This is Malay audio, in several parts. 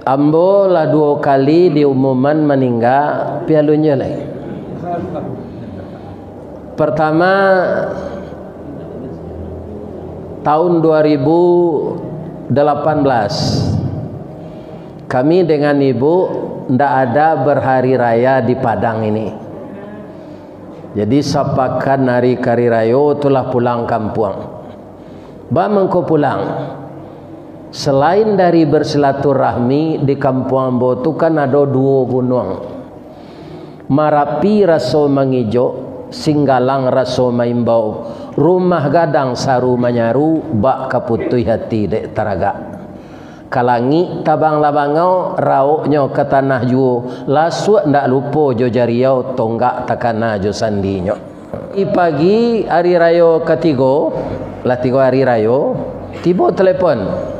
Ambo lah 2 kali diumuman meninggal pialunya lah. Pertama tahun 2018 kami dengan ibu ndak ada berhari raya di Padang ini. Jadi sapakan hari kari raya itulah pulang kampung. Ba mengko pulang. Selain dari bersilaturahmi di kampung Ambo tu kan ada 2 gunung. Marapi raso mangijo, Singgalang raso maimbau. Rumah gadang saru manyaru, bak kaputui hati dek taraga. Kalangi tabang labangau, rauknya ke tanah juo. Lasu ndak lupo jo jariau, tonggak takana jo sandinyo. I pagi hari raya ketiga, lah 3 hari raya, tiba telepon.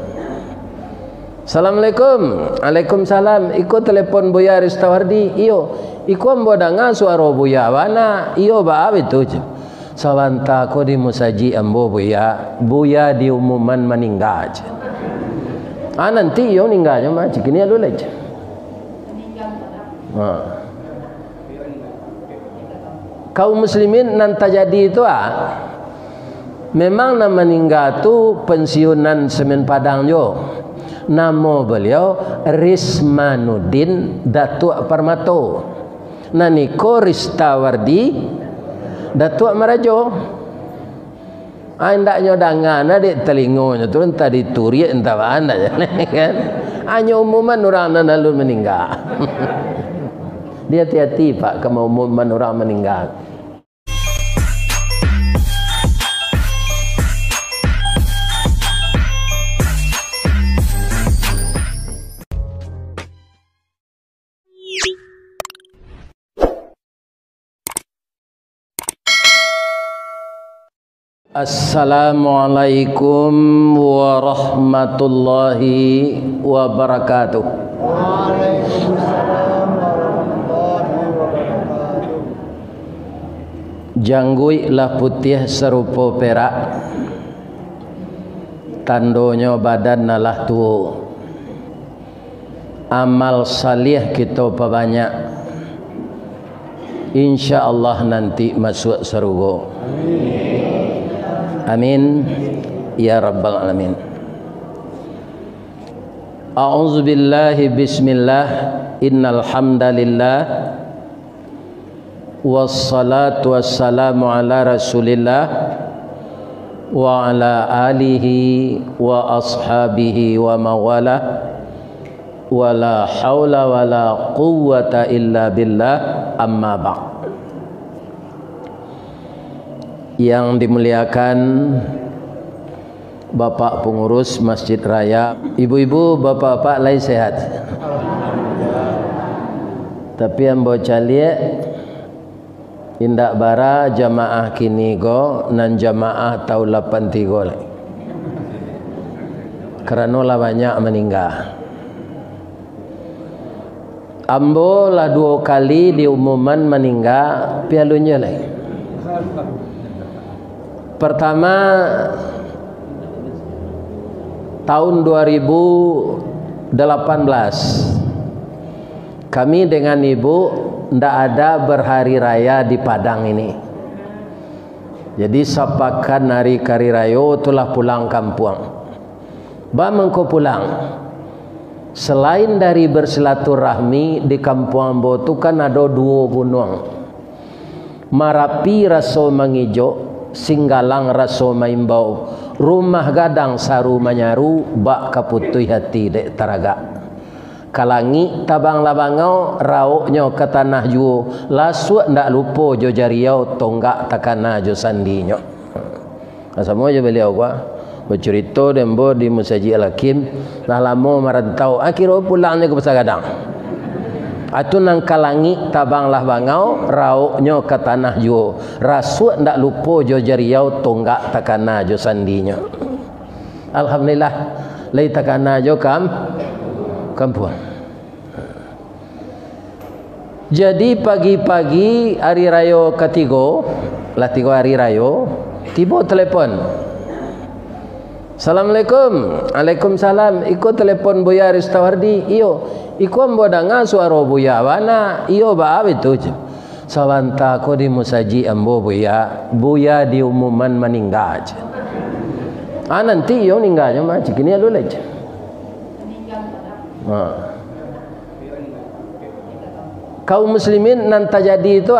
Assalamualaikum. Waalaikumsalam. Iko telepon Buya Ristawardi. Iyo. Iko mbodanga suara Buya wana. Iyo ba itu. Sawanta ko di musaji ambo Buya. Buya diumuman meninggal. Nanti iyo meninggalnya mah cikini alu aja. Kaum muslimin nanti jadi itu memang nama meninggal tu pensiunan Semen Padang jo. Nama beliau Rismanuddin Datuk Parmato. Naniko Ristawardi Datuk Marajo. Andaknya dangana dek telingonya tu entah dituri entah mana kan. Hanya umuman orang lalu meninggal. Dia hati-hati Pak kalau umuman orang meninggal. Assalamualaikum warahmatullahi wabarakatuh. Waalaikumsalam warahmatullahi wabarakatuh. Janggui lah putih serupa perak, tandonya badan nalah tua. Amal salih kita banyak. Insya Allah nanti masuk surga. Amin ya rabbal alamin. A'udzu billahi bismillah innal hamdalillah wassalatu wassalamu ala rasulillah wa ala alihi wa ashabihi wa mawala wala haula wala quwwata illa billah amma ba'd. Yang dimuliakan Bapak pengurus Masjid Raya, ibu-ibu, bapak-bapak lain sehat. Tapi yang bocah liat indak bara jamaah kini go nan jamaah tahun 83 lagi. Karena lah banyak meninggal. Ambo lah 2 kali diumuman meninggal pialunya lagi. Pertama tahun 2018 kami dengan ibu ndak ada berhari raya di Padang ini. Jadi sapakan hari kari raya itulah pulang kampung. Ba mengko pulang. Selain dari bersilaturahmi di kampung Ambo tu kan ada 2 gunung. Marapi raso mangijo, Singgalang raso maimbau. Rumah gadang saru manyaru, bak kaputui hati dek taraga. Kalangi tabang labangau, rauknya ke tanah juo. Lasu ndak lupo jo jariau, tonggak takana jo sandinyo. Semua je beliau gua bercerita dembo di Musaji Al-Hakim. Dah lama merantau, akhirnya pulangnya ke Pasar Gadang. Atu nang kalangi tabang lah bangau, rauknya ke tanah juo. Rasu ndak lupo jo jariau, tonggak takana jo sandinyo. Alhamdulillah, lai takana jo kampung. Jadi pagi-pagi hari raya ketiga, lah 3 hari raya, tiba telepon. Assalamualaikum. Waalaikumsalam. Iko telepon Buya Ristawardi. Iyo. Iko mbodanga suara Buya wana. Iyo ba itu. Sawanta ko di musaji ambo Buya. Buya di umuman meninggal. Nanti iyo meninggalnya mah cikini alu aja. Kaum muslimin nanti jadi itu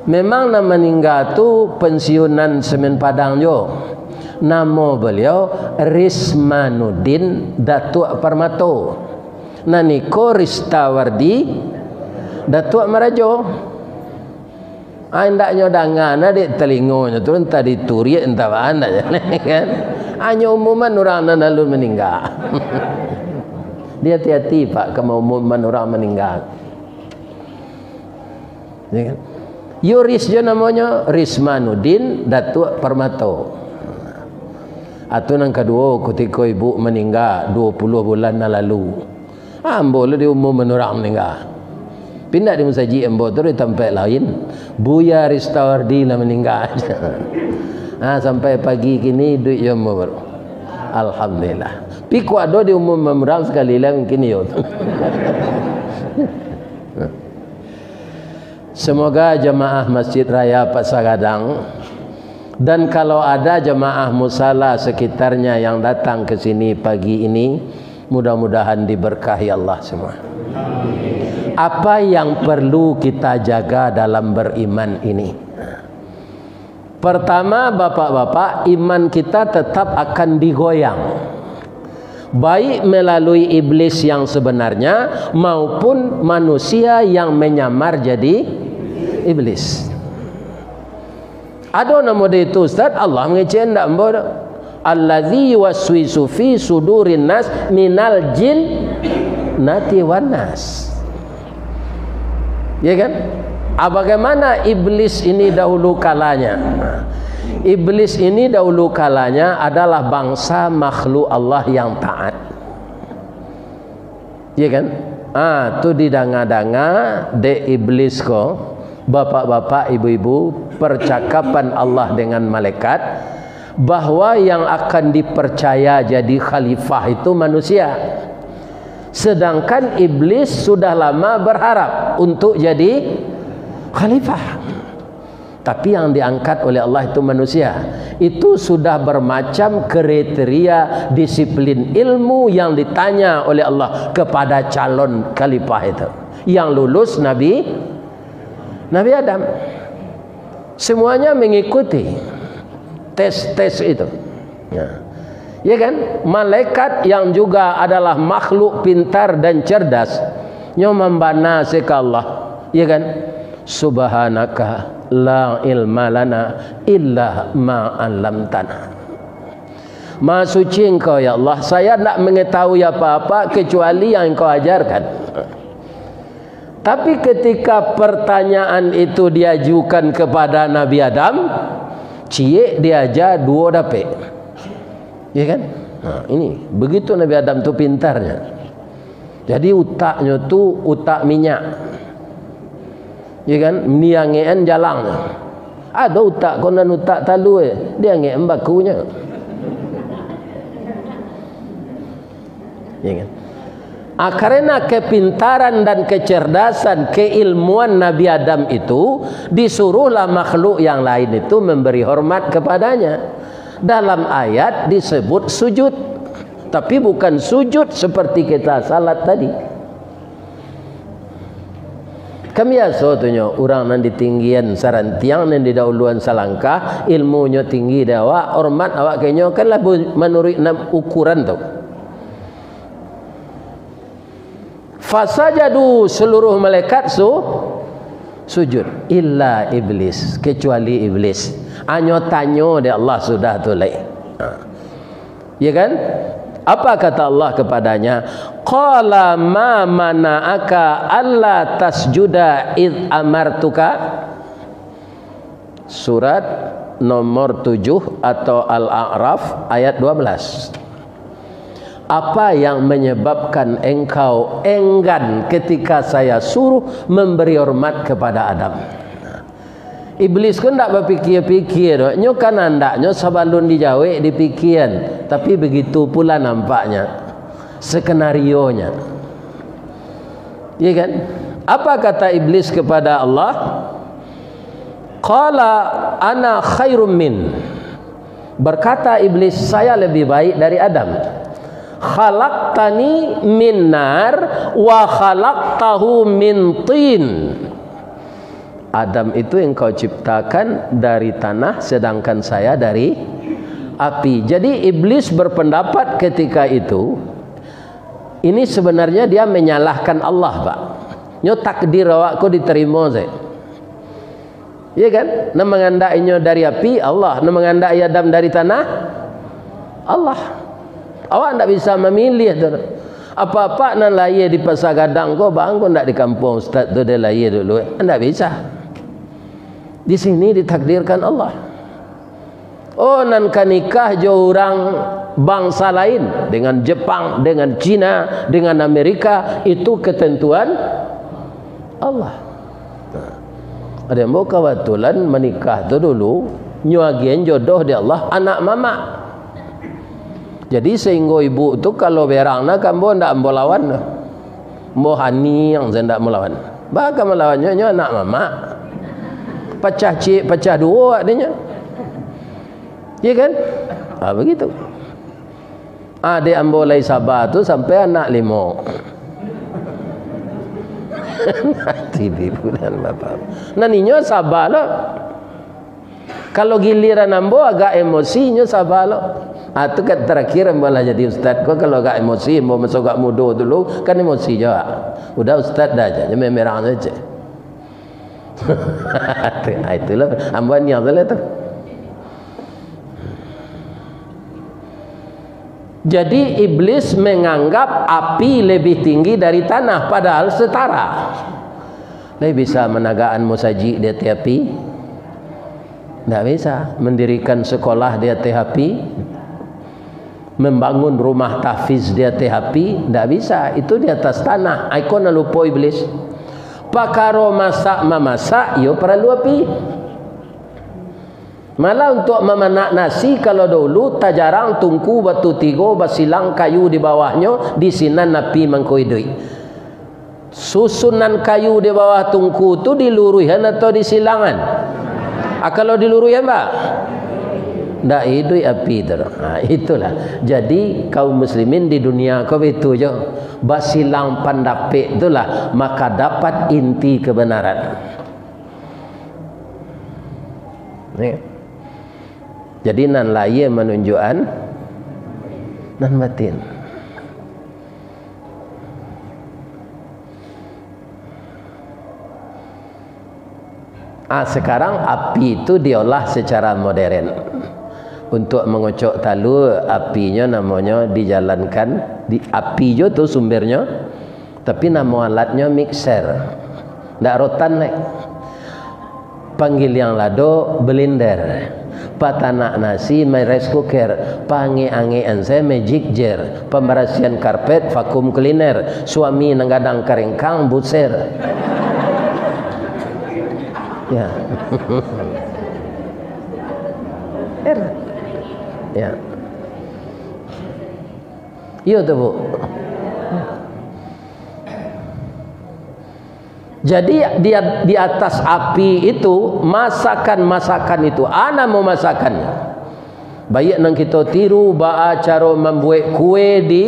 memang nama meninggal tu pensiunan Semen Padang jo. Nama beliau Rismanuddin Datuk Parmato. Naniko Ristawardi Datuk Marajo. Anda nyodangan ada telingonya turun tadi turi entah mana kan. Hanya umuman orang lalu meninggal. Dia hati-hati Pak kalau umuman orang meninggal. Ya kan? Yuris je namanya Rismanuddin Datuk Parmato. Atau yang kedua ketika ibu meninggal 20 bulan lalu. Boleh di umum orang meninggal. Pindah di musaji ambo tu di tempat lain. Buya Ristawardi lah meninggal. Sampai pagi kini duit yang baru. Alhamdulillah. Piku ada di umum orang sekali lah mungkin yo. Semoga jemaah Masjid Raya Pasagadang dan kalau ada jemaah musala sekitarnya yang datang ke sini pagi ini, mudah-mudahan diberkahi Allah semua. Apa yang perlu kita jaga dalam beriman ini? Pertama, bapak-bapak, iman kita tetap akan digoyang. Baik melalui iblis yang sebenarnya maupun manusia yang menyamar jadi iblis. Ada nama dia itu Ustaz, Allah mengecen tak mbak? Allazi waswisu fi sudurin nas minal jin nati wanas. Ya kan? Bagaimana iblis ini dahulu kalanya? Iblis ini dahulu kalanya adalah bangsa makhluk Allah yang taat. Ya kan? Tu didanga-danga de iblis ko, bapak-bapak, ibu-ibu, percakapan Allah dengan malaikat bahwa yang akan dipercaya jadi khalifah itu manusia. Sedangkan iblis sudah lama berharap untuk jadi khalifah. Tapi yang diangkat oleh Allah itu manusia. Itu sudah bermacam kriteria disiplin ilmu yang ditanya oleh Allah kepada calon khalifah itu. Yang lulus Nabi Adam. Semuanya mengikuti tes-tes itu. Ya kan? Malaikat yang juga adalah makhluk pintar dan cerdas, nyomambana seka Allah. Ya kan? Subhanaka la ilma lana illa ma 'allamtana. Maha suci Engkau ya Allah, saya tidak mengetahui apa-apa kecuali yang Engkau ajarkan. Tapi ketika pertanyaan itu diajukan kepada Nabi Adam, cie diajar dua dapet. Ya kan? Ini begitu Nabi Adam tu pintarnya. Jadi utaknya tu utak minyak. Ya kan? Niangean jalang. Ada utak konan utak talu dia ngean bakunya. Ya kan? Karena kepintaran dan kecerdasan, keilmuan Nabi Adam itu, disuruhlah makhluk yang lain itu memberi hormat kepadanya. Dalam ayat disebut sujud, tapi bukan sujud seperti kita salat tadi. Kami biasa orang nan ditinggian sarantiang nan didahuluan salangkah, ilmunya tinggi dawa, hormat awak kayaknya kan lah menurut ukuran tu. Fasajadu seluruh malaikat sujud illa iblis, kecuali iblis. Anyo tanyo de Allah sudah tulai. Ya kan? Apa kata Allah kepadanya? Qala ma mana'aka alla tasjuda id amartuka. Surat nomor 7 atau Al-A'raf ayat 12. Apa yang menyebabkan engkau enggan ketika saya suruh memberi hormat kepada Adam? Iblis kan tak berfikir-fikir, nyo kan andaknya sabalun dijawab dipikiran, tapi begitu pula nampaknya skenarionya. Iya kan? Apa kata iblis kepada Allah? Qala ana khairum min. Berkata iblis, saya lebih baik dari Adam. Khalaqtani min nar wa khalaqtahu min tin. Adam itu engkau ciptakan dari tanah, sedangkan saya dari api. Jadi iblis berpendapat ketika itu, ini sebenarnya dia menyalahkan Allah, Pak. Nyo takdir awakku diterima saya. Iya kan? Nama mengandainya dari api Allah, nama mengandai Adam dari tanah Allah. Awak tidak bisa memilih tu. Apa-apa nan lahir di pasar gadang ko bang ko ndak di kampung ustaz tu dia lahir dulu. Tidak bisa. Di sini ditakdirkan Allah. Oh, nan nikah jo orang bangsa lain dengan Jepang, dengan Cina, dengan Amerika, itu ketentuan Allah. Ada yang mau kebetulan menikah tu dulu nyuagian jodoh di Allah anak mama. Jadi sehingga ibu tu kalau berangna kambo ndak mau lawan. Mau hani yang saya ndak mau lawan. Bahkan melawannya anak mama. Pecah cik, pecah dua adanya. Ya kan? Ah begitu. Adik ambo lai sabar tu sampai anak 5. Nanti ibu dan bapa. Naninya sabarlah. Kalau giliran ambo agak emosinya sabarlah. Itu kan terakhir ambo lah jadi ustaz. Kau kalau agak emosi, ambo masuk agak muda dulu kan emosi juga. Udah ustaz dah aja, merah saja. Itulah ambo niat lah tu. Jadi iblis menganggap api lebih tinggi dari tanah, padahal setara. Dia bisa menagaan musajid di atas api? Tidak bisa. Mendirikan sekolah di atas api? Membangun rumah tahfiz di atas api? Tidak bisa. Itu di atas tanah. Ikon lupa iblis. Pakaro masak memasak, yo perlu api. Malah untuk memanak nasi kalau dulu tak jarang tungku batu tiga basilang kayu di bawahnya disinan api mengkoidui. Susunan kayu di bawah tungku tu diluruhan atau disilangan? Kalau diluruhan Pak? Ndak hidui api tu. Itulah. Jadi kaum muslimin di dunia kau itu je basilang pandapek itulah maka dapat inti kebenaran. Ni. Jadi nan lahir menunjukkan nan batin. Sekarang api itu diolah secara modern. Untuk mengocok talu apinya namanya dijalankan di api jo tu sumbernya. Tapi nama alatnya mixer. Ndak rotan lek. Panggil yang lado blender. Patanak nasi my rice cooker, pange-angean saya magic jar, pembersihan karpet vakum cleaner, suami nanggadang keringkang buser. Ya. Ya. Iya tuh Bu. Jadi dia di atas api itu masakan itu ana mau masakannya. Baik nang kita tiru ba cara membuat kue di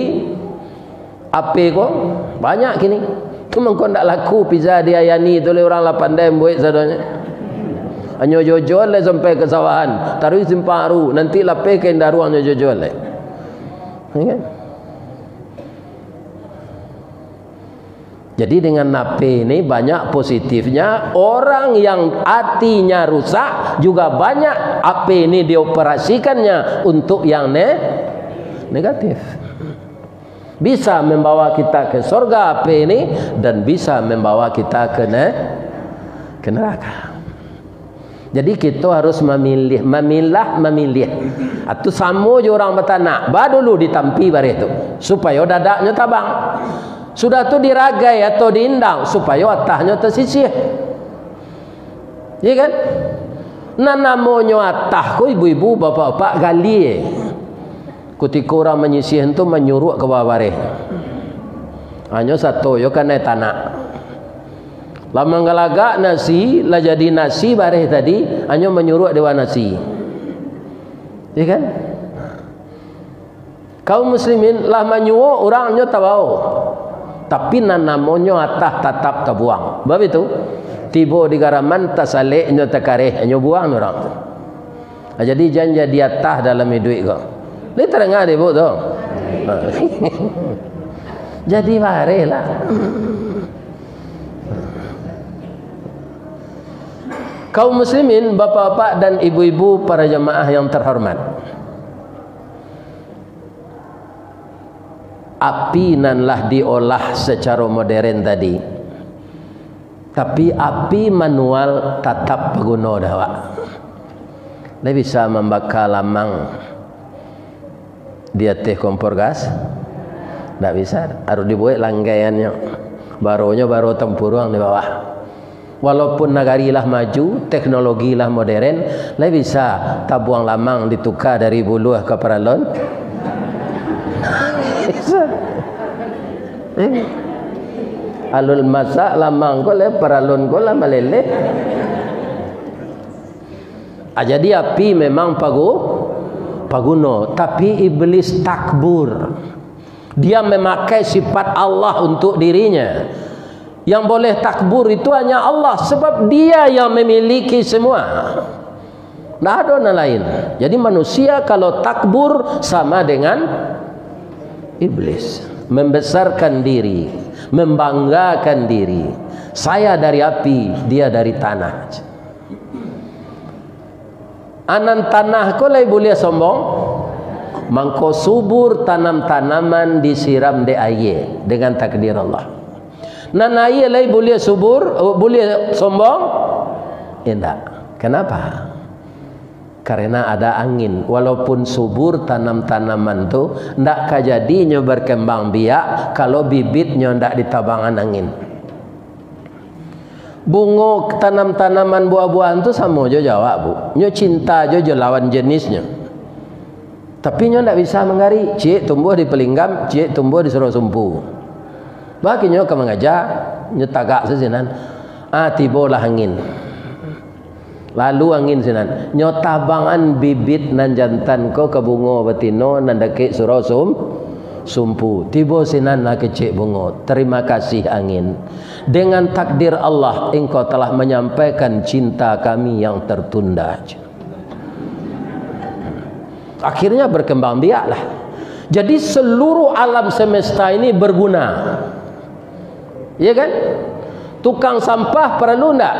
api kok banyak kini. Cuma kau ndak laku pizza di Ayani tu le orang la pandai buat sadanya. Hanya jojol le sampai ke sawahan, taruh simparu nanti lape ke daru hanya jojol le. Ya. Jadi dengan nape ini banyak positifnya. Orang yang hatinya rusak juga banyak api ini dioperasikannya untuk yang negatif. Bisa membawa kita ke surga api ini dan bisa membawa kita ke neraka. Jadi kita harus memilih. Atau sama je orang bertanak. Dulu ditampi bare itu supaya dadaknya tabang. Sudah tu diragai atau diindang supaya atahnya tersisih. Ya kan? Nah namanya atah ko ibu-ibu bapak-bapak gali ketika orang menyisih itu menyuruh ke bawah bareh. Hanya satu yo kan tanah. Lama ngalaga nasi lah jadi nasi bareh tadi hanya menyuruh dewa nasi. Ya kan? Kaum muslimin lah menyuruh orangnya tabau. Tapi namanya atah tetap terbuang. Sebab itu tiba di garaman tasale nyo takareh nyo buang orang. Jadi jangan jadi atah dalam hidup kau. Ni terengah deh bu tu. Jadi bareh lah. Kaum muslimin, bapak-bapak dan ibu-ibu para jemaah yang terhormat. Api nanlah diolah secara modern tadi. Tapi api manual tetap berguna dah wak. Dia bisa membakar lamang di atas kompor gas. Tak bisa. Harus dibuat langgaiannya. Barunya baru tempurung di bawah. Walaupun negari lah maju, teknologi lah modern, dia bisa tabuang lamang ditukar dari buluh ke peralon. Alul masak lamang ko le peralon ko lah malele. Jadi api memang paguno, tapi iblis takbur. Dia memakai sifat Allah untuk dirinya. Yang boleh takbur itu hanya Allah, sebab dia yang memiliki semua. Tidak ada orang lain. Jadi manusia kalau takbur sama dengan iblis, membesarkan diri, membanggakan diri. Saya dari api, dia dari tanah. Anan tanah ko lay boleh sombong. Mangko subur tanam-tanaman disiram de air dengan takdir Allah. Nan air lay boleh subur, boleh sombong? Tidak. Kenapa? Karena ada angin. Walaupun subur tanam-tanaman tu ndak kajadinya berkembang biak kalau bibitnya ndak ditabangan angin. Bunga tanam-tanaman buah-buahan tu sama je jawab bu. Nyo cinta je lawan jenisnya. Tapi nyo ndak bisa menggari. Cik tumbuh di pelinggam, cik tumbuh di Surau Sumpu. Bagi nyo ke mengajar, nyo tagak sesinan. Tibalah angin. Lalu angin sinan nyo tabangan bibit nan jantan ko ke bunga betino nan dekik Surau Sumpu. Tiba sinan nak kecik bunga. Terima kasih angin. Dengan takdir Allah engkau telah menyampaikan cinta kami yang tertunda. Akhirnya berkembang biaklah. Jadi seluruh alam semesta ini berguna. Ya kan? Tukang sampah perlu ndak?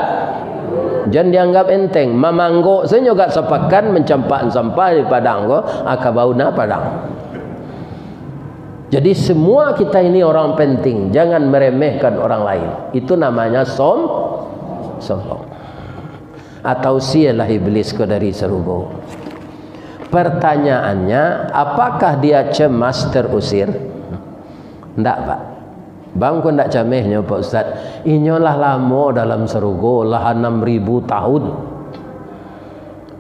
Jangan dianggap enteng. Mamanggo saya juga sepakan mencampakkan sampah di padang ko, akabauna padang. Jadi semua kita ini orang penting. Jangan meremehkan orang lain. Itu namanya sombong. Atau sialah iblis ko dari serugo. Pertanyaannya, apakah dia cemas terusir? Tidak pak. Bang ko ndak camehnya Pak Ustaz. Inyolah lama dalam serugo lah 6.000 tahun.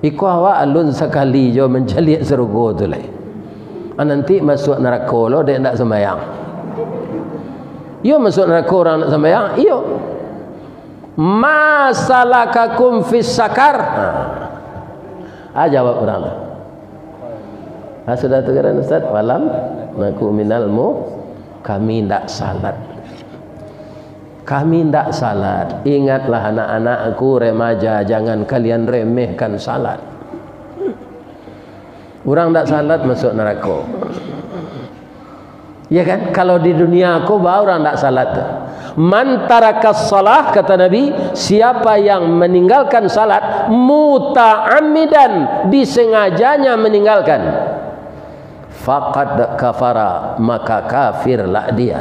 Iku awak alun sekali jo menjeliak serugo tu lah. Nanti masuk neraka lo dia ndak sembahyang. Yo masuk neraka orang ndak sembahyang. Iyo. Masalakakum fis sakar. Jawab orang. Sudah tegaran Ustaz? Walam naku minalmu. Kami tidak salat. Kami tidak salat. Ingatlah anak-anakku remaja, jangan kalian remehkan salat. Orang tidak salat masuk neraka. Ya kan? Kalau di dunia aku baru orang tidak salat. Man tarakas salah, kata Nabi, siapa yang meninggalkan salat muta'ammidan, disengajanya meninggalkan, faqad kafara, maka kafirlah dia.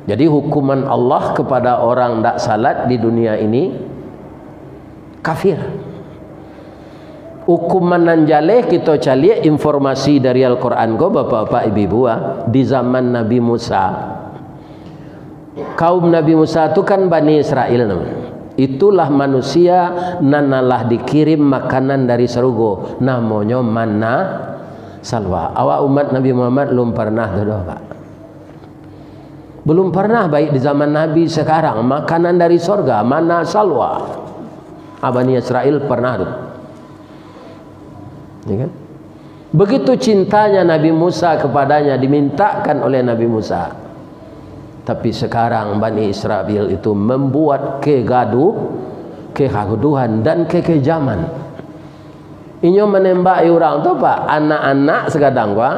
Jadi hukuman Allah kepada orang tidak salat di dunia ini kafir. Hukuman nan jaleh kita cari informasi dari Al-Quran ko bapak-bapak ibu-ibu di zaman Nabi Musa. Kaum Nabi Musa itu kan Bani Israel namanya. Itulah manusia nanalah dikirim makanan dari surga, namanya manna salwa. Awak umat Nabi Muhammad belum pernah tu dah, Pak. Belum pernah, baik di zaman Nabi sekarang, makanan dari surga manna salwa. Bani Israel pernah tu. Ya kan? Begitu cintanya Nabi Musa kepadanya, dimintakan oleh Nabi Musa. Tapi sekarang Bani Israel itu membuat kegaduhan dan kekejaman. Inyo menembak orang tu Pak, anak-anak sekadang gua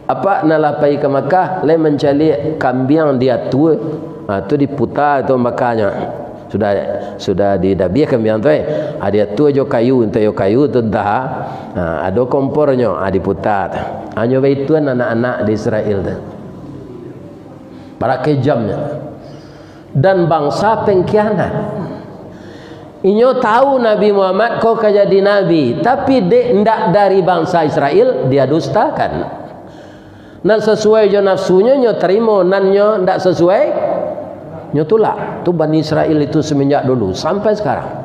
apa nalapai ke Makkah, le mencari kambing dia tua. Tu diputar tu makanya. Sudah didabiah kambing tu dia tua jo kayu, ente jo kayu tu dah. Ada kompornya, diputar. Anyo itu anak-anak di Israel tu. Para kejamnya dan bangsa pengkhianat. Inyo tahu Nabi Muhammad kau jadi nabi, tapi ndak dari bangsa Israel, dia dustakan. Nan sesuai jo nafsunya nyo terima, nan nyo ndak sesuai nyo tolak. Tu Bani Israel itu semenjak dulu sampai sekarang.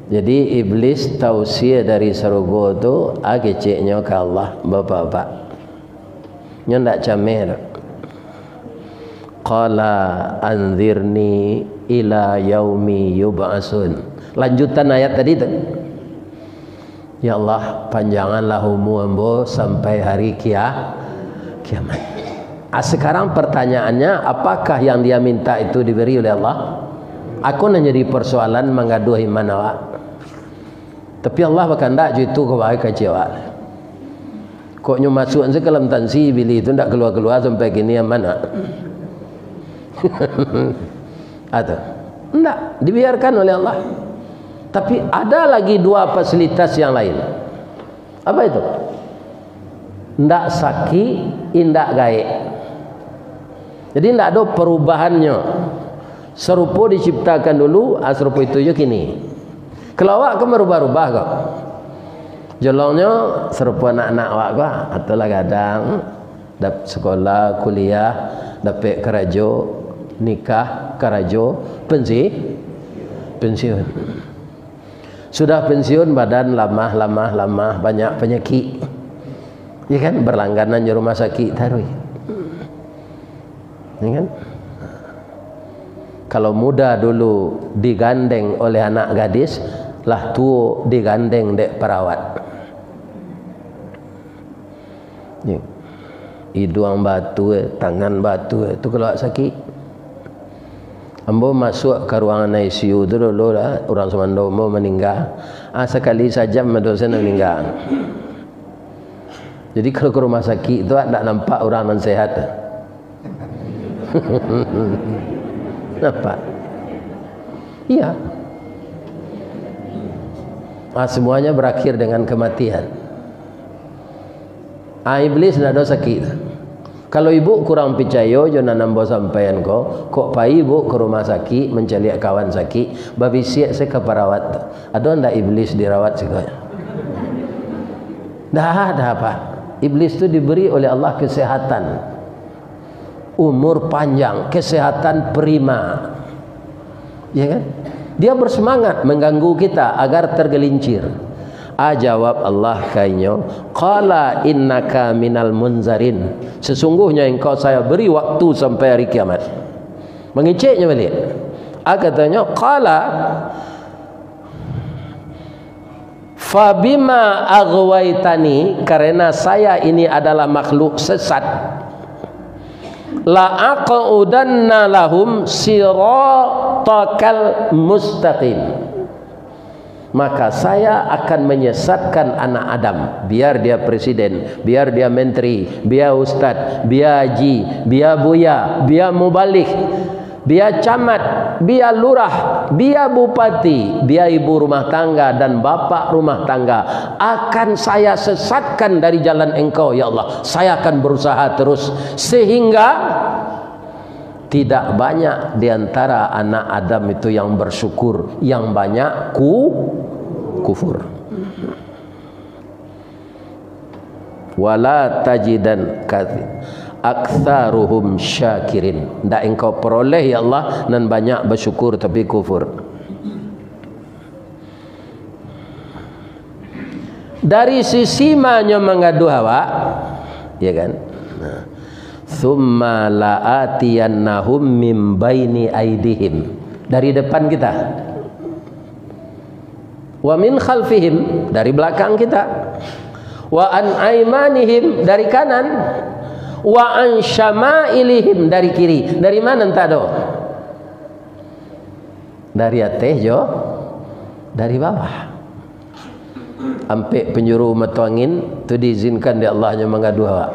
Jadi iblis tausiah dari surga tu ageceknya ke Allah, bapak-bapak. Nya ndak camir. Qala anzirni ila yaumi yub'atsun. Lanjutan ayat tadi tu. Ya Allah, panjanganlah umur sampai hari kiamat. Sekarang pertanyaannya, apakah yang dia minta itu diberi oleh Allah? Aku nak jadi persoalan mengaduhi mana awak. Tapi Allah berkehendak itu kebaik kecewa. Kok nyu masuk ke dalam tansi bili itu ndak keluar-keluar sampai kini yang mana? Atau ndak dibiarkan oleh Allah. Tapi ada lagi dua fasilitas yang lain. Apa itu? Ndak sakit, indak gaib. Jadi ndak ada perubahannya. Serupa diciptakan dulu, serupa itu je kini. Kalau awak kan berubah-ubah kok. Jolongnya serupa anak-anak awak kok. Atulah kadang dapat sekolah, kuliah, dapat kerja, nikah, kerja, pensiun. Sudah pensiun badan lamah, banyak penyakit. Ya kan, berlangganan di rumah sakit taruh. Ya kan? Kalau muda dulu digandeng oleh anak gadis, lah tua digandeng dek perawat. Ya. Hidung batu, tangan batu, itu kalau sakit. Ambo masuk ke ruangan ICU tu dulu lah, orang Semando mau meninggal. Sekali saja dosen meninggal. Jadi kalau ke rumah sakit itu tak nampak orang non sehat. Nampak? Iya. Semuanya berakhir dengan kematian. Iblis tidak ada sakit. Kalau ibu kurang percaya, jangan nambah sampaian kok pai ibu ke rumah sakit mencari kawan sakit, babi siap saya ke perawat. Ada ndak iblis dirawat sekolah? Dah ada apa? Iblis itu diberi oleh Allah kesehatan, umur panjang, kesehatan prima. Ya kan? Dia bersemangat mengganggu kita agar tergelincir. Jawab Allah kainyo, qala innaka minal munzarin. Sesungguhnya engkau saya beri waktu sampai hari kiamat. Mengeceknya balik. Katanya qala fabima aghwaytani, karena saya ini adalah makhluk sesat, la aqudanna lahum siratakal mustaqim, maka saya akan menyesatkan anak Adam, biar dia presiden, biar dia menteri, biar ustaz, biar haji, biar buya, biar mubalik, biar camat, biar lurah, biar bupati, biar ibu rumah tangga dan bapak rumah tangga, akan saya sesatkan dari jalan engkau ya Allah. Saya akan berusaha terus sehingga tidak banyak di antara anak Adam itu yang bersyukur, yang banyak kufur. wala tajidan aktsaruhum syakirin. Ndak engkau peroleh ya Allah nan banyak bersyukur tapi kufur. Dari sisi manyo mengadu hawa, ya kan? Nah, thumma la'atiyannahum min baini aidihim, dari depan kita, wa min khalfihim, dari belakang kita, wa an aimanihim, dari kanan, wa an syama'ilihim, dari kiri. Dari mana entah do? Dari atas jo, dari bawah. Ampe penjuru mata angin tu diizinkan di Allahnya mengadu hawa.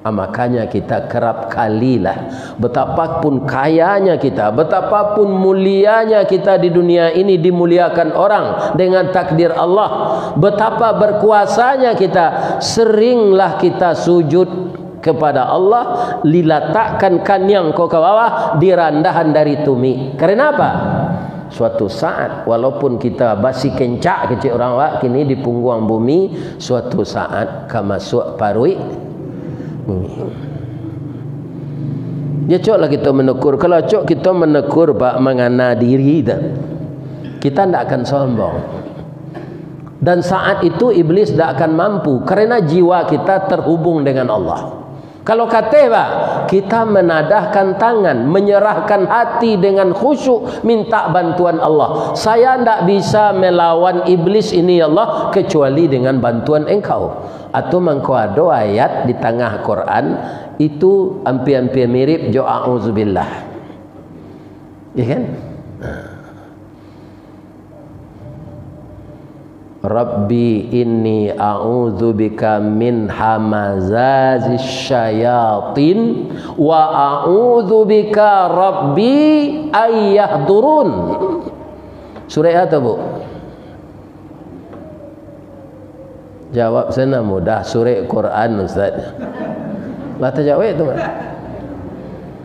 Makanya kita kerap kalilah, betapapun kayanya kita, betapapun mulianya kita di dunia ini, dimuliakan orang dengan takdir Allah, betapa berkuasanya kita, seringlah kita sujud kepada Allah, diletakkan kanyang kau ke bawah, dirandahan dari tumi. Karena apa? Suatu saat walaupun kita basi kencak kecil orang wak kini di punggung bumi, suatu saat ka masuk parui bumi. Ya cok lah kita menekur. Kalau cok kita menekur bak mengana diri kita tidak akan sombong. Dan saat itu iblis tidak akan mampu karena jiwa kita terhubung dengan Allah. Kalau kata kita menadahkan tangan, menyerahkan hati dengan khusyuk, minta bantuan Allah. Saya tidak bisa melawan iblis ini ya Allah kecuali dengan bantuan engkau. Atau mengkau ada ayat di tengah Quran itu hampir-hampir mirip jo a'udzubillah. Ya kan? Rabbi inni a'udzubika min hamazazis syayatin wa a'udzubika rabbi ayyahdurun. Surah apa bu? Jawab sana mudah, surah Quran Ustaz. Lah terjawab itu.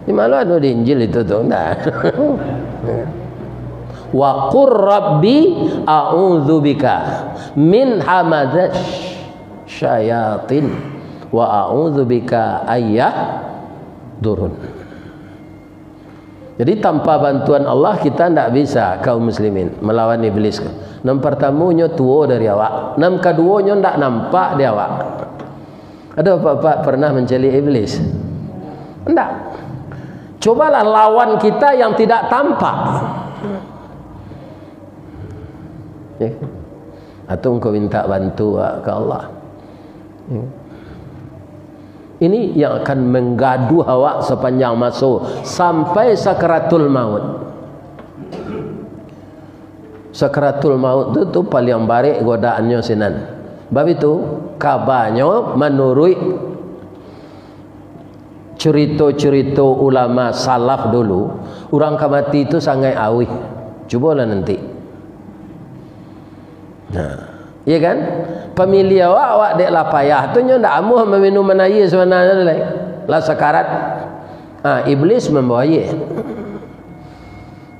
Di malu ada di Injil itu tuh. Nah. Wa qur rabbi a'udzubika min hamazats syayatin wa a'udzubika ayyahdurun. Jadi tanpa bantuan Allah kita tidak bisa kaum muslimin melawan iblis. Nam pertamanya tua dari awak, nam keduanya tidak nampak di awak. Ada bapak pernah mencari iblis? Tidak. Cobalah lawan kita yang tidak tampak. Ya. Atau engkau minta bantu ke Allah. Ya. Ini yang akan menggadu awak sepanjang masa sampai sakaratul maut. Sakaratul maut itu paling barik godaannya sinan. Bab itu kabarnya menurut cerita-cerita ulama salaf dulu, orang mati itu sangat awih. Cubalah nanti. Nah, iya kan? Pemilih awak dek lah payah tu nyo ndak amuh meminum menayi sebenarnya lah sakarat. Iblis membawa ye.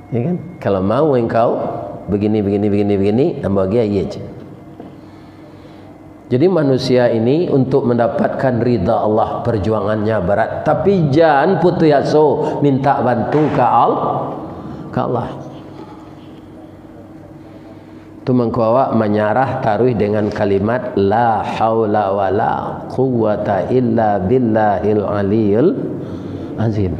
Iya kan? Kalau mau engkau begini ambil dia ye. Jadi manusia ini untuk mendapatkan ridha Allah perjuangannya berat, tapi jangan putus asa minta bantu ke Allah. Tu mengkawak menyarah taruh dengan kalimat la haula wala quwwata illa billahil aliyil azim.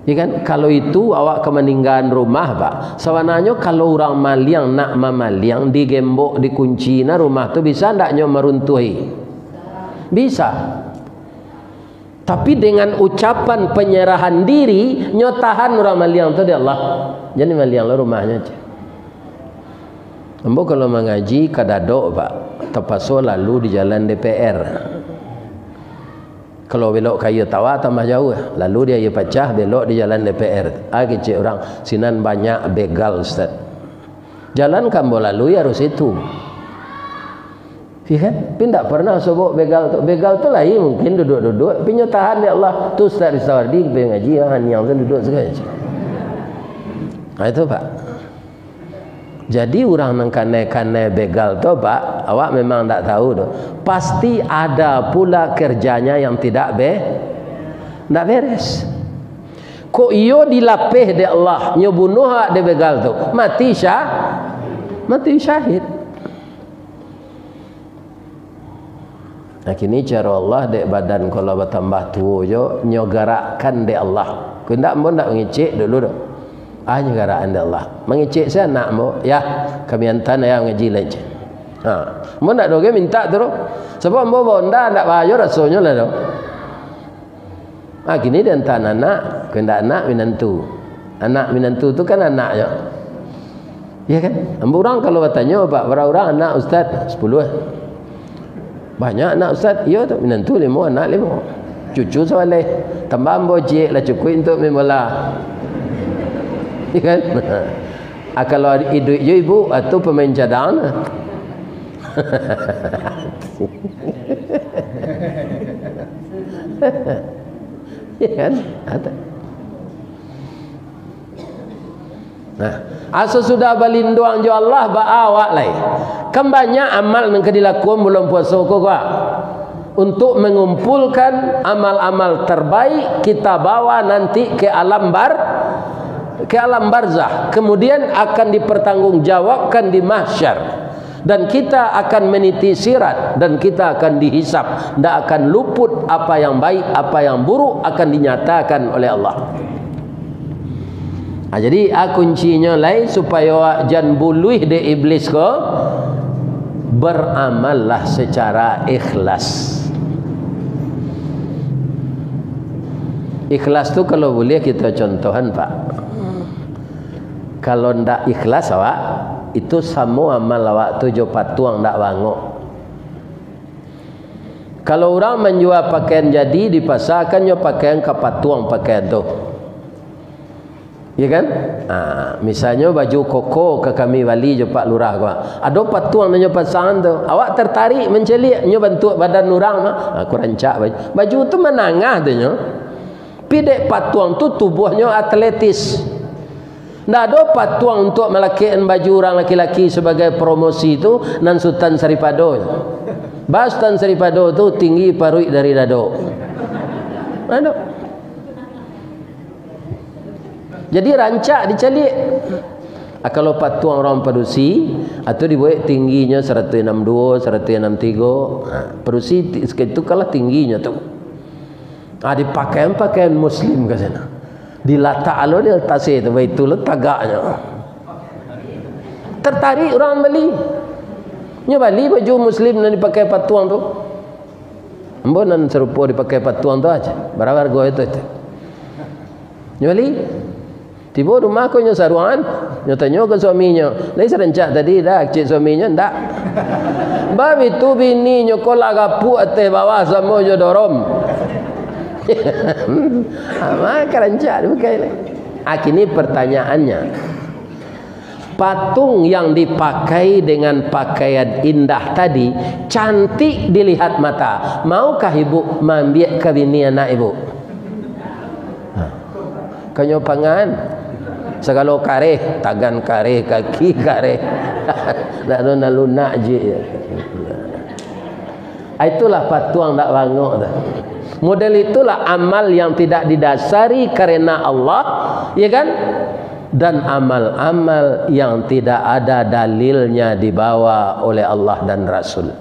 Ya kan? Kalau itu awak kemeninggalan rumah pak. Sebenarnya kalau orang maliang nak mamaliang digembok dikunci na rumah tu bisa ndaknya meruntuhi? Bisa. Tapi dengan ucapan penyerahan diri nyotahan orang maliang tu dia Allah. Jadi maliang lah rumahnya aja. Ambo kalau mengaji kadado pak, terpaso lalu di jalan DPR. Kalau belok kayu tawa tambah jauh, lalu dia pecah belok di jalan DPR. Kecil orang sinan banyak begal Ustaz. Jalan kambo lalu ya harus itu. Ya kan? Pindak pernah sobok begal tu. Begal tu lain mungkin duduk-duduk. Pinyotahan ya Allah tu Ustaz Risawardi pengajian yang tu duduk segala. Itu pak. Jadi orang nang kane-kane begal tu Pak, awak memang tak tahu tu. Pasti ada pula kerjanya yang tidak beres. Kok iyo dilapih de Allah, nyo bunuh hak de begal tu. Mati syahid. Nah kini cara Allah dek badan kalau bertambah tua jo nyo garakkan de Allah. Ku ndak mau ndak ngicik dulu tu. Hanya garaan Allah. Mengicik saya nak mo, ya kami hantar yang ngaji lagi. Mo nak doge minta terus. Sebab mo bonda ndak bayar rasanya lah tu. Gini dia hantar anak, kena anak minantu. Anak minantu tu kan anaknya. Ya kan? Ambo orang kalau bertanya Pak, berapa orang anak ustaz? 10. Banyak anak ustaz. Ya tu minantu 5, anak 5. Cucu soleh. Tambah ambo cik lah cukup untuk memula. Kan? Kalau hidup je ibu atau pemain cadangan. Ya kan? Ada. Nah, asa sudah balinduang jo Allah ba awak lai. Kan banyak amal nang dilakukan bulan puasa ko untuk mengumpulkan amal-amal terbaik kita bawa nanti ke alam barzah, kemudian akan dipertanggungjawabkan di mahsyar, dan kita akan meniti sirat dan kita akan dihisap. Tidak akan luput apa yang baik, apa yang buruk akan dinyatakan oleh Allah. Jadi kuncinya lain supaya jangan buluh de iblis ko, beramallah secara ikhlas. Ikhlas tu kalau boleh kita contohan Pak. Kalau ndak ikhlas awak, itu semua amal awak tu jo patuang ndak bangok. Kalau orang menjual pakaian jadi di pasar kan jo pakaian kapatuang pakaian tu. Ya kan? Misalnya baju koko ke kami wali jo Pak Lurah gua. Ada patuang nyo pasangan tu. Awak tertarik mencelik nyo bantu badan orang mah. Aku rancak baju. Baju tu menangah tu nyo. Pidek patuang tu tubuhnya atletis. Tidak ada patuang untuk melakirkan baju orang laki-laki sebagai promosi itu nan Sultan Saripado. Sultan Saripado itu tinggi paruik dari dado. Ada. Jadi rancak dicalik. Kalau patuang orang Padusi atau dibuat tingginya 162, 163. Padusi itu kalah tingginya tu. Dipakai Muslim ke sana. Dilatak alo dia tasih tu Baitul tagaknya. Tertarik orang beli. Nya beli baju Muslim yang dipakai patuang tu. Ambo nan serupa dipakai patuang tu aja. Berapa harga itu? Nya beli. Tiba rumah aku nya saruan, nya tanya ke suaminya. Lai serencak tadi dah cik suaminya ndak. Bab itu bini nya kola gapu ate bawah sama jo dorom. Maka rancak dipakai. Kini pertanyaannya, patung yang dipakai dengan pakaian indah tadi cantik dilihat mata, maukah ibu membiak ke bini anak ibu? Kanyo pangan segala kareh, tangan kareh, kaki kareh. Tak ada lunak je. Itulah patuang tak bangok dah. Model itulah amal yang tidak didasari karena Allah, ya kan? Dan amal-amal yang tidak ada dalilnya dibawa oleh Allah dan Rasul.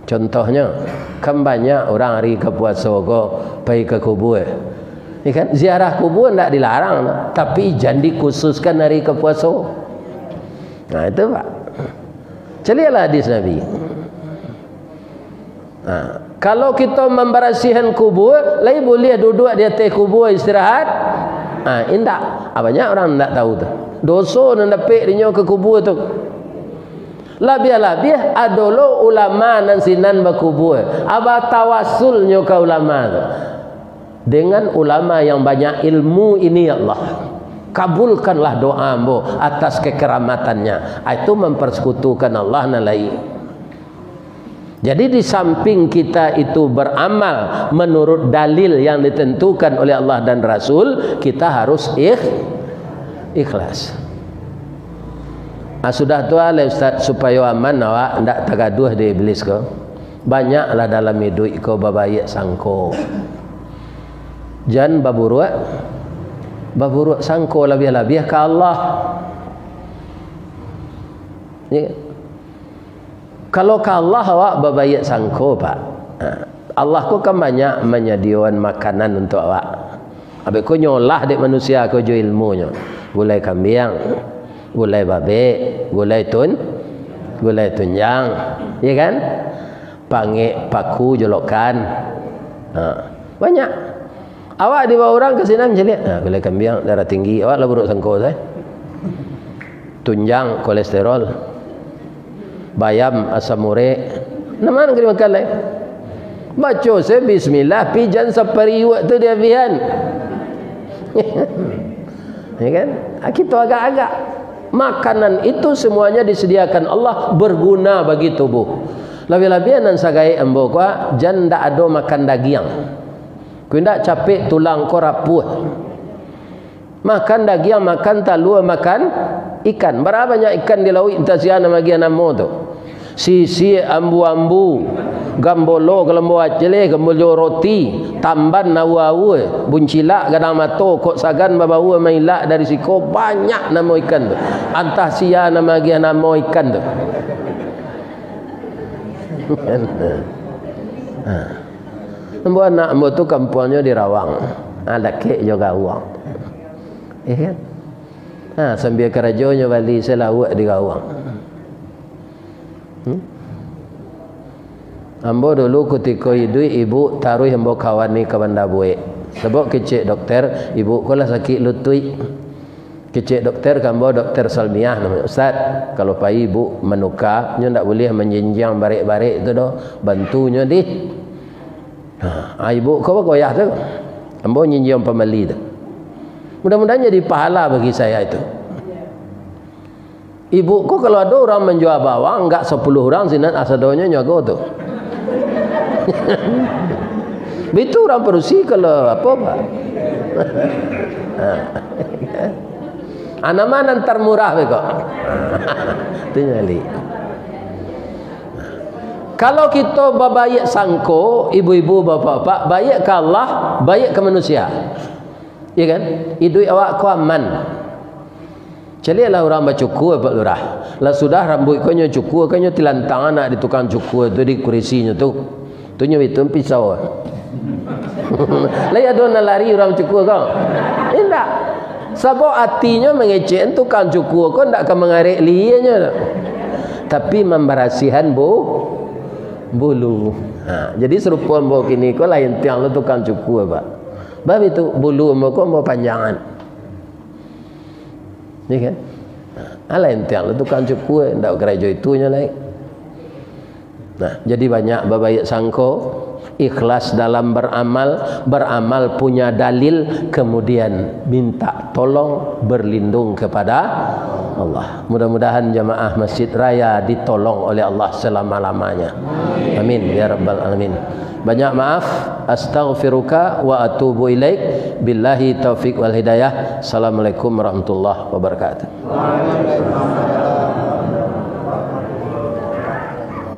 Contohnya, kan banyak orang hari ke puasa pergi ke kubur. Ya kan? Ziarah kubur tidak dilarang, tapi jangan dikhususkan hari ke puasa. Nah itu Pak. Celilah hadis Nabi. Kalau kita membersihkan kubur, lain boleh duduk di atas kubur istirahat. Indak. Banyak orang tidak tahu tu. Dosa nak dapat dia ke kubur tu. Lebih-lebih adalah ulama nan sinan berkubur. Aba tawasulnya ke ulama tu. Dengan ulama yang banyak ilmu ini ya Allah. Kabulkanlah doa ambo atas kekeramatannya. Itu mempersekutukan Allah nan lain. Jadi di samping kita itu beramal menurut dalil yang ditentukan oleh Allah dan Rasul, kita harus ikhlas. Sudah tu lah Ustaz, supaya aman awak ndak tagaduh di iblis ko. Banyaklah dalam hidup ko babayek sangko. Jan baburuk sangko lebih-lebih ke Allah. Ya. Kalau ke Allah awak babayek sangko pak. Allah ko kan banyak menyediakan makanan untuk awak. Habis ko nyolah dek manusia ko jo ilmunya. Gulai kambing, gulai babe, gulai tunjang, ya kan? Pange paku jolokan. Banyak. Awak di bawah orang ke sini macam ni. Gulai kambing darah tinggi, awak lah buruk sangko saya. Tunjang kolesterol. Bayam asam urat. Nama nak kena makan lain. Baca saya bismillah, pijan seperiwak tu dia bihan. Ya kan? Kita agak-agak makanan itu semuanya disediakan Allah berguna bagi tubuh. Lebih-lebih nan sagai embo kwa jan ndak ada makan daging. Ku ndak capek tulang ko rapuh. Makan daging, makan talua, makan ikan. Berapa banyak ikan di laut intasiana magian namo tu. Sisi ambu-ambu, gambolo gelembo acele, gambolo roti, tamban nawu-awu, buncilak gadang mato, kok sagan babawu mailak dari siko, banyak nama ikan tu. Antah sia nama dia nama ikan tu. Ambo anak ambo tu kampungnya di Rawang. Ada kek juga uang. Kan? Sambil kerajanya balik selawat di Rawang. Ambo dulu ketika hidup ibu taruh ambo kawan ni ke bandar buik. Sebab kecik dokter, ibu ko lah sakit lutut. Kecik dokter kambo dokter Salmiah namanya. Ustaz, kalau pai ibu menukar, nyo ndak boleh menjenjang barik-barik tu doh. Bantunya di. Ibu ko goyah tu. Ambo njenjang pemeli tu. Mudah-mudahan jadi pahala bagi saya itu. Ibu ko kalau ada orang menjual bawang enggak 10 orang sinat asadonya nyago tu. Betul orang perusi kalau apa pak? Anak mana ntar murah beko? Itu nyali. Kalau kita babayek sangko, ibu-ibu, bapak-bapak, baik ke Allah, baik ke manusia. Ya kan? Hidup awak ko aman. Celilah orang bacukur Pak Lurah. Lah sudah rambut ko nyo cukur, ko nyo tilantang anak di tukang cukur tu di kursinya tu. Tu nyo itu pisau. Lah ya dona lari orang cukur kau. Indak. Sebab hatinya mengecek tukang cukur ko ndak akan mengarik lianya. Tapi memberasihan bulu. Jadi serupa mbok kini ko lain tiang lu tukang cukur Pak. Bab itu bulu mbok ko mbok panjangan. Ni kan? Lain tiang lu tukang cukur ndak gereja itunya lain. Nah, jadi banyak babayek sangko, ikhlas dalam beramal punya dalil, kemudian minta tolong berlindung kepada Allah. Mudah-mudahan jamaah Masjid Raya ditolong oleh Allah selama-lamanya. Amin ya rabbal alamin. Banyak maaf, astaghfiruka wa atubu ilaik. Billahi taufik wal hidayah. Assalamualaikum warahmatullahi wabarakatuh.